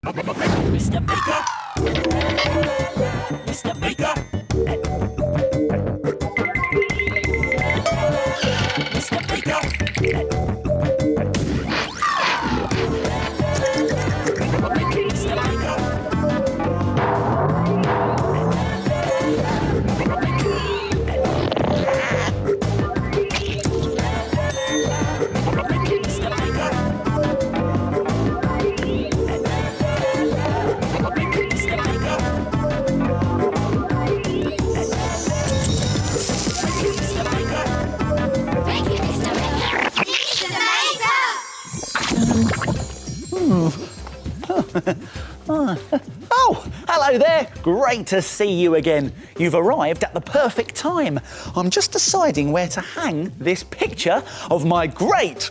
Mr. Baker! Mr. Baker! Mr. Baker! Oh, hello there. Great to see you again. You've arrived at the perfect time. I'm just deciding where to hang this picture of my great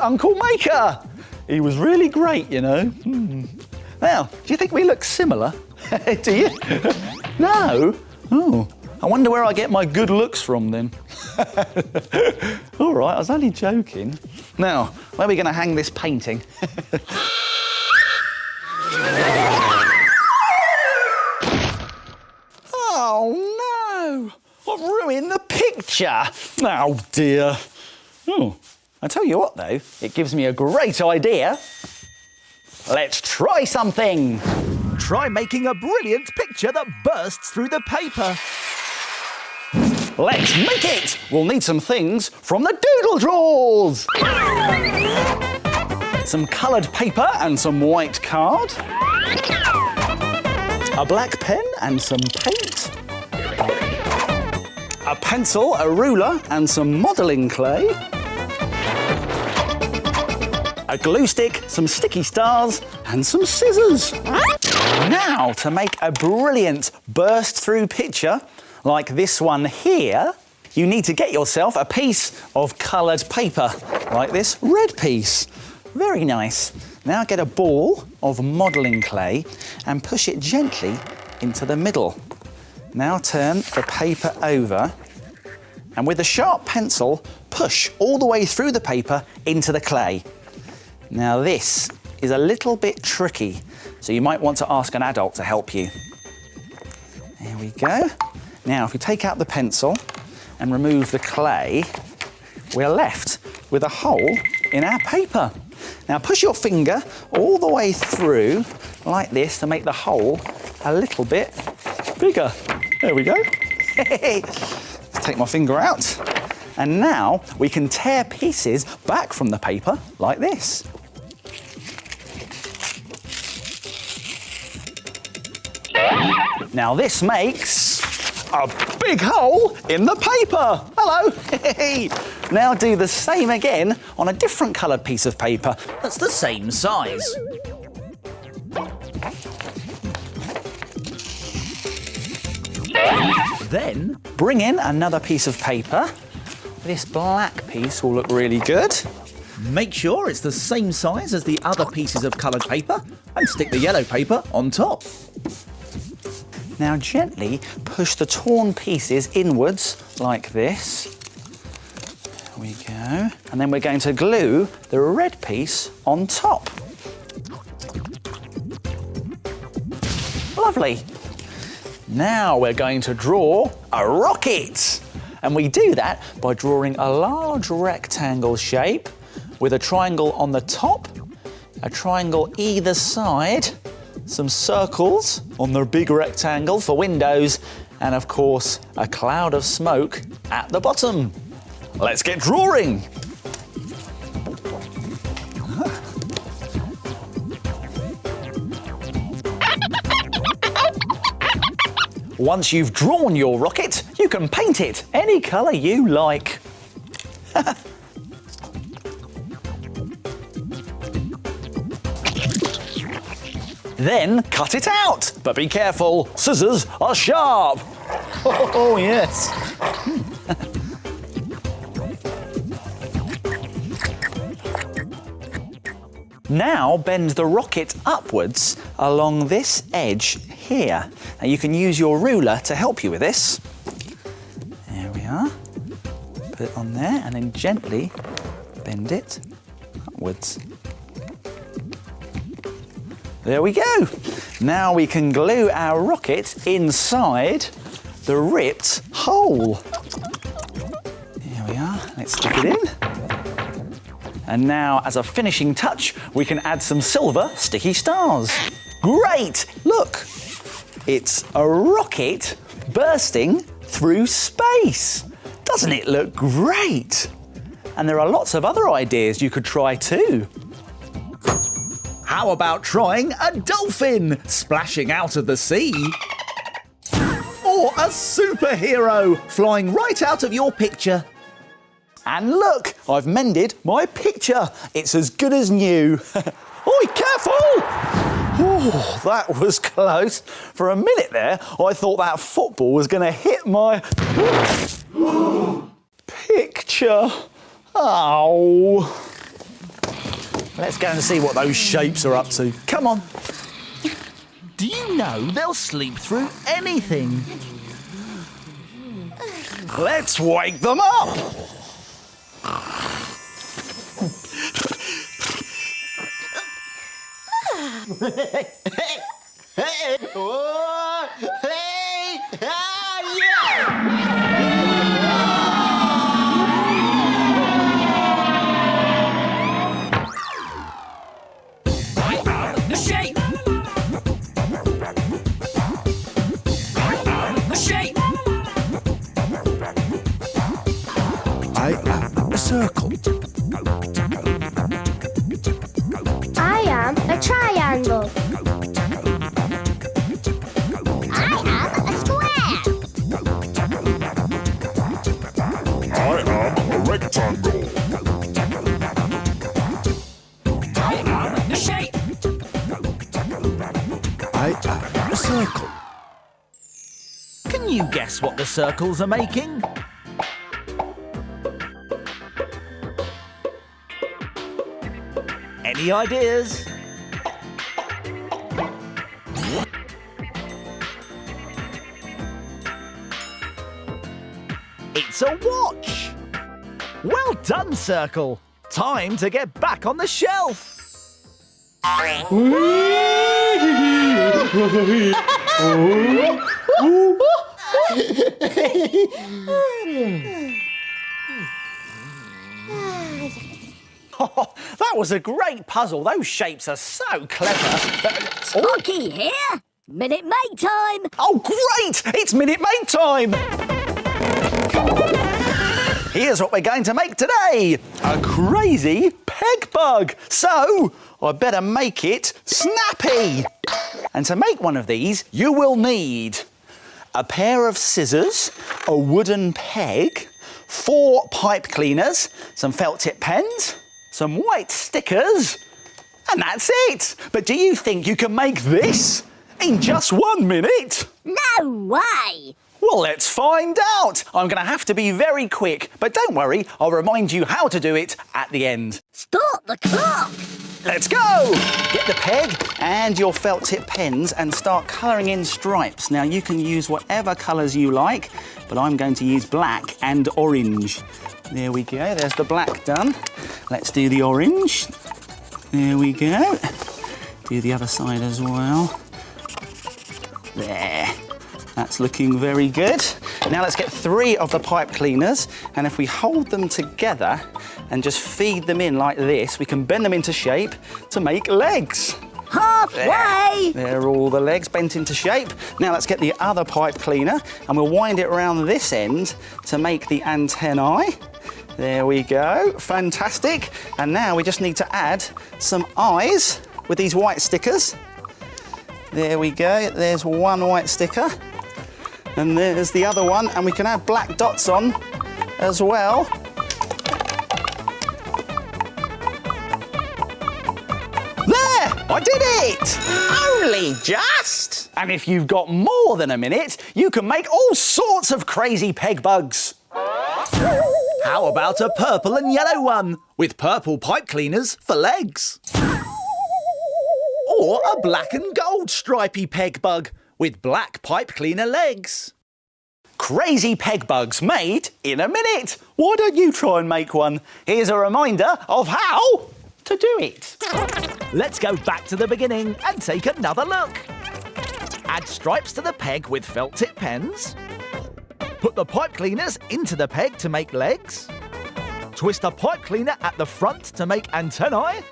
Uncle Maker. He was really great, you know. Now, do you think we look similar? Do you? No? Oh, I wonder where I get my good looks from then. All right, I was only joking. Now, where are we going to hang this painting? Oh no! I've ruined the picture! Oh dear. Oh, I tell you what though, it gives me a great idea. Let's try something! Try making a brilliant picture that bursts through the paper. Let's make it! We'll need some things from the doodle drawers! Some coloured paper and some white card. A black pen and some paint. A pencil, a ruler and some modelling clay. A glue stick, some sticky stars and some scissors. Now, to make a brilliant burst-through picture like this one here, you need to get yourself a piece of coloured paper, like this red piece. Very nice. Now get a ball of modelling clay and push it gently into the middle. Now turn the paper over and with a sharp pencil, push all the way through the paper into the clay. Now this is a little bit tricky, so you might want to ask an adult to help you. There we go. Now if we take out the pencil and remove the clay, we're left with a hole in our paper. Now push your finger all the way through like this to make the hole a little bit bigger. There we go. Let's take my finger out. And now we can tear pieces back from the paper like this. Now this makes a big hole in the paper. Hello. Now do the same again on a different coloured piece of paper that's the same size. Then bring in another piece of paper. This black piece will look really good. Make sure it's the same size as the other pieces of coloured paper and stick the yellow paper on top. Now gently push the torn pieces inwards like this. There we go. And then we're going to glue the red piece on top. Lovely. Now we're going to draw a rocket. And we do that by drawing a large rectangle shape with a triangle on the top, a triangle either side, some circles on the big rectangle for windows, and of course, a cloud of smoke at the bottom. Let's get drawing. Once you've drawn your rocket, you can paint it any colour you like. Then cut it out, but be careful, scissors are sharp. Oh yes. Now bend the rocket upwards along this edge here. Now you can use your ruler to help you with this. There we are. Put it on there and then gently bend it upwards. There we go. Now we can glue our rocket inside the ripped hole. Here we are. Let's stick it in. And now, as a finishing touch, we can add some silver sticky stars. Great! Look, it's a rocket bursting through space. Doesn't it look great? And there are lots of other ideas you could try too. How about trying a dolphin splashing out of the sea? Or a superhero flying right out of your picture? And look, I've mended my picture. It's as good as new. Oi, careful! Oh, that was close. For a minute there, I thought that football was going to hit my picture. Oh. Let's go and see what those shapes are up to. Come on. Do you know they'll sleep through anything? Let's wake them up. I am a circle. I am a triangle. I am a square. I am a rectangle. I am a shape. I am a circle. Can you guess what the circles are making? Any ideas? It's a watch! Well done, Circle. Time to get back on the shelf. Oh, that was a great puzzle. Those shapes are so clever. Sparky here. Minute Maid time. Oh, great! It's Minute Maid time! Here's what we're going to make today. A crazy peg bug. So, I better make it snappy. And to make one of these, you will need a pair of scissors, a wooden peg, 4 pipe cleaners, some felt tip pens, some white stickers, and that's it. But do you think you can make this in just 1 minute? No way. Well, let's find out. I'm going to have to be very quick, but don't worry, I'll remind you how to do it at the end. Start the clock. Let's go! Get the peg and your felt tip pens and start colouring in stripes. Now, you can use whatever colours you like, but I'm going to use black and orange. There we go, there's the black done. Let's do the orange. There we go. Do the other side as well. There. That's looking very good. Now let's get 3 of the pipe cleaners, and if we hold them together and just feed them in like this, we can bend them into shape to make legs. Halfway. There are all the legs bent into shape. Now let's get the other pipe cleaner and we'll wind it around this end to make the antennae. There we go, fantastic. And now we just need to add some eyes with these white stickers. There we go, there's 1 white sticker. And there's the other one, and we can add black dots on as well. There! I did it! Only just! And if you've got more than a minute, you can make all sorts of crazy peg bugs. How about a purple and yellow one with purple pipe cleaners for legs? Or a black and gold stripy peg bug with black pipe cleaner legs? Crazy peg bugs made in a minute. Why don't you try and make one? Here's a reminder of how to do it. Let's go back to the beginning and take another look. Add stripes to the peg with felt tip pens. Put the pipe cleaners into the peg to make legs. Twist a pipe cleaner at the front to make antennae.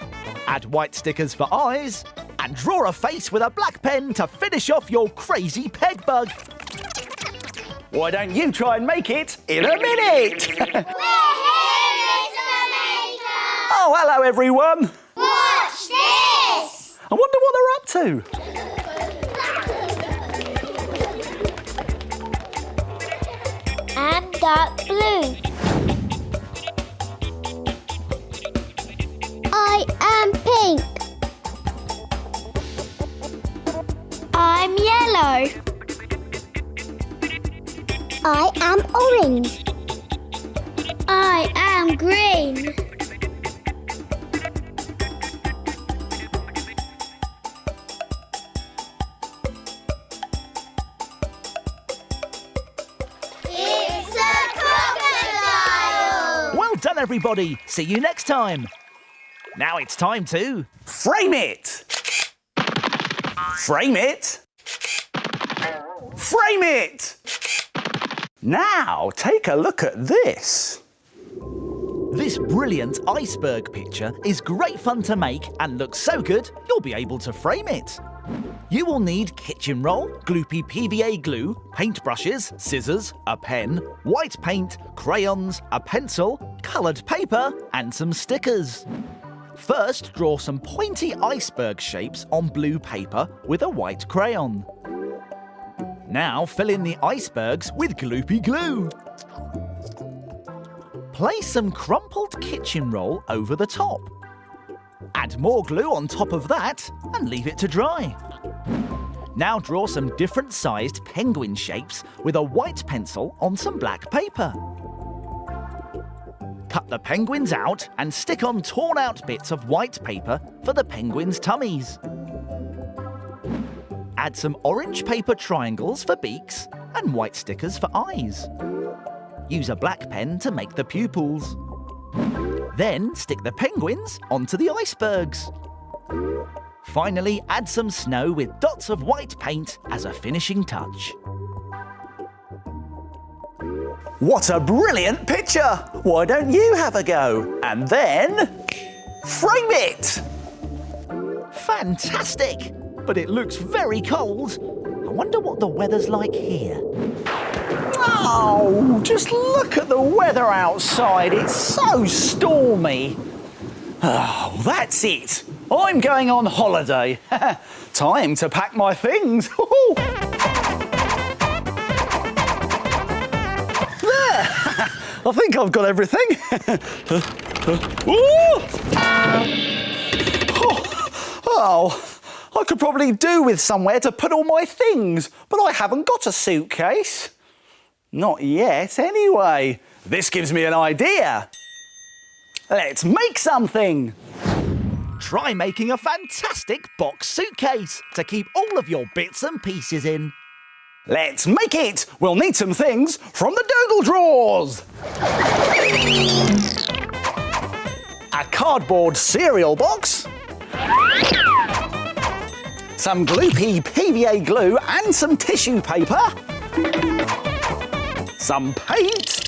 Add white stickers for eyes. And draw a face with a black pen to finish off your crazy peg bug. Why don't you try and make it in a minute? We're here, Mr. Maker! Oh, hello everyone. Watch this! I wonder what they're up to. I'm dark blue. I am pink. I'm yellow. I am orange. I am green. It's a crocodile! Well done, everybody. See you next time. Now it's time to... Frame it. Frame it. Frame it. Now, take a look at this. This brilliant iceberg picture is great fun to make and looks so good you'll be able to frame it. You will need kitchen roll, gloopy PVA glue, paintbrushes, scissors, a pen, white paint, crayons, a pencil, coloured paper and some stickers. First, draw some pointy iceberg shapes on blue paper with a white crayon. Now fill in the icebergs with gloopy glue. Place some crumpled kitchen roll over the top. Add more glue on top of that and leave it to dry. Now draw some different sized penguin shapes with a white pencil on some black paper. Cut the penguins out and stick on torn out bits of white paper for the penguins' tummies. Add some orange paper triangles for beaks and white stickers for eyes. Use a black pen to make the pupils. Then stick the penguins onto the icebergs. Finally, add some snow with dots of white paint as a finishing touch. What a brilliant picture! Why don't you have a go? And then, frame it! Fantastic! But it looks very cold. I wonder what the weather's like here. Oh, just look at the weather outside. It's so stormy. Oh, that's it. I'm going on holiday. Time to pack my things. There! I think I've got everything. Oh, I could probably do with somewhere to put all my things, but I haven't got a suitcase. Not yet, anyway. This gives me an idea. Let's make something. Try making a fantastic box suitcase to keep all of your bits and pieces in. Let's make it. We'll need some things from the doodle drawers. A cardboard cereal box. Some gloopy PVA glue and some tissue paper. Some paint.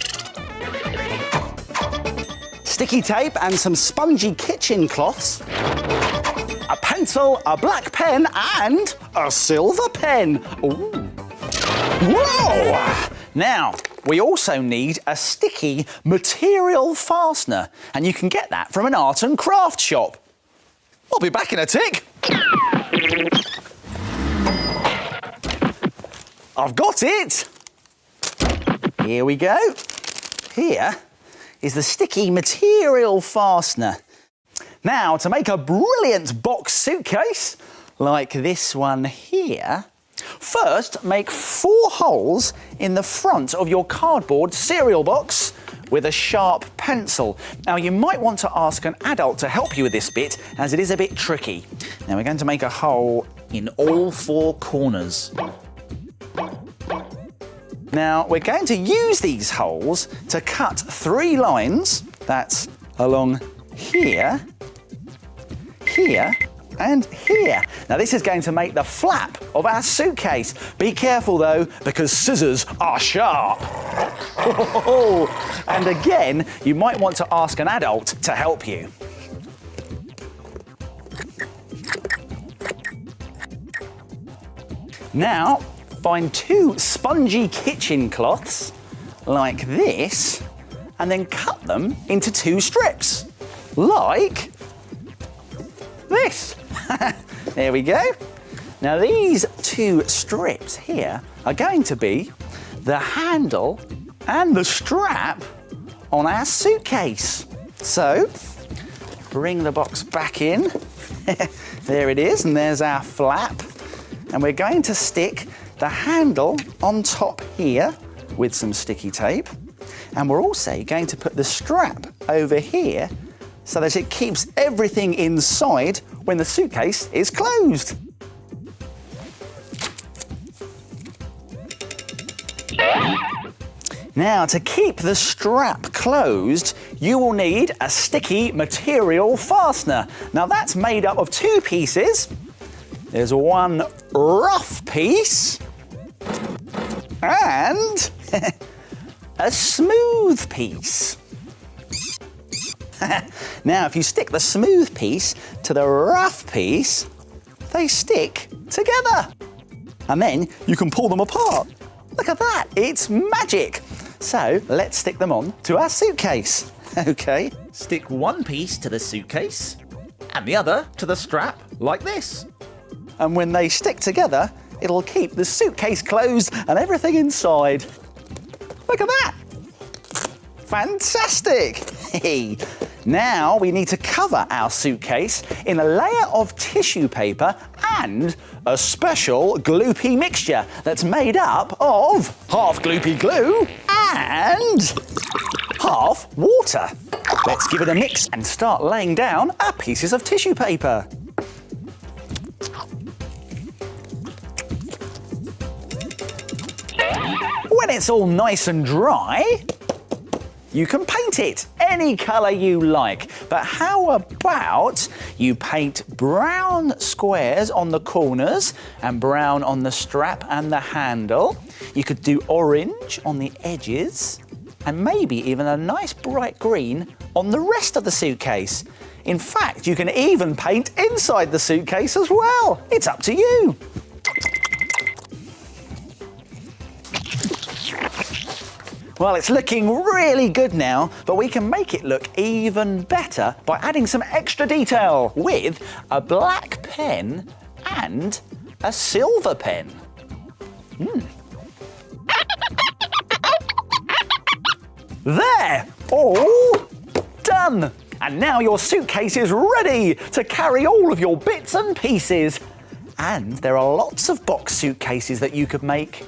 Sticky tape and some spongy kitchen cloths. A pencil, a black pen and a silver pen. Ooh. Whoa! Now, we also need a sticky material fastener, and you can get that from an art and craft shop. I'll be back in a tick. I've got it. Here we go. Here is the sticky material fastener. Now, to make a brilliant box suitcase, like this one here, first make 4 holes in the front of your cardboard cereal box with a sharp pencil. Now, you might want to ask an adult to help you with this bit, as it is a bit tricky. Now, we're going to make a hole In all 4 corners. Now, we're going to use these holes to cut 3 lines. That's along here here and here. Now this is going to make the flap of our suitcase. Be careful though, because scissors are sharp. And again, you might want to ask an adult to help you. Now, find 2 spongy kitchen cloths like this, and then cut them into 2 strips, like this. There we go. Now these 2 strips here are going to be the handle and the strap on our suitcase. So, bring the box back in. There it is, and there's our flap. And we're going to stick the handle on top here with some sticky tape. And we're also going to put the strap over here so that it keeps everything inside when the suitcase is closed. Now, to keep the strap closed, you will need a sticky material fastener. Now, that's made up of 2 pieces. There's one rough piece and a smooth piece. Now, if you stick the smooth piece to the rough piece, they stick together. And then you can pull them apart. Look at that, it's magic. So let's stick them on to our suitcase. Okay. Stick one piece to the suitcase and the other to the strap, like this. And when they stick together, it'll keep the suitcase closed and everything inside. Look at that. Fantastic. Now we need to cover our suitcase in a layer of tissue paper and a special gloopy mixture that's made up of half gloopy glue and half water. Let's give it a mix and start laying down our pieces of tissue paper. When it's all nice and dry, you can paint it any colour you like. But how about you paint brown squares on the corners and brown on the strap and the handle? You could do orange on the edges and maybe even a nice bright green on the rest of the suitcase. In fact, you can even paint inside the suitcase as well. It's up to you. Well, it's looking really good now, but we can make it look even better by adding some extra detail with a black pen and a silver pen. There! All done! And now your suitcase is ready to carry all of your bits and pieces. And there are lots of box suitcases that you could make.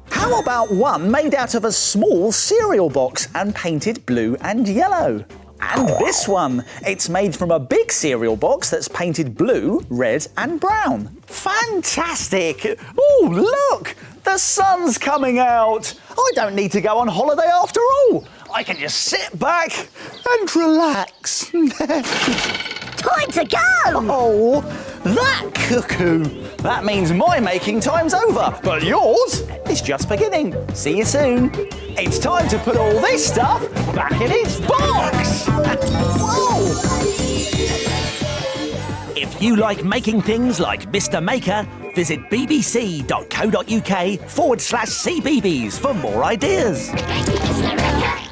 How about one made out of a small cereal box and painted blue and yellow? And this one, it's made from a big cereal box that's painted blue, red and brown. Fantastic! Oh, look! The sun's coming out! I don't need to go on holiday after all! I can just sit back and relax. Time to go! Oh, that cuckoo! That means my making time's over, but yours is just beginning. See you soon. It's time to put all this stuff back in its box! Whoa! If you like making things like Mr. Maker, visit bbc.co.uk/CBeebies for more ideas. Thank you, Mr. Maker.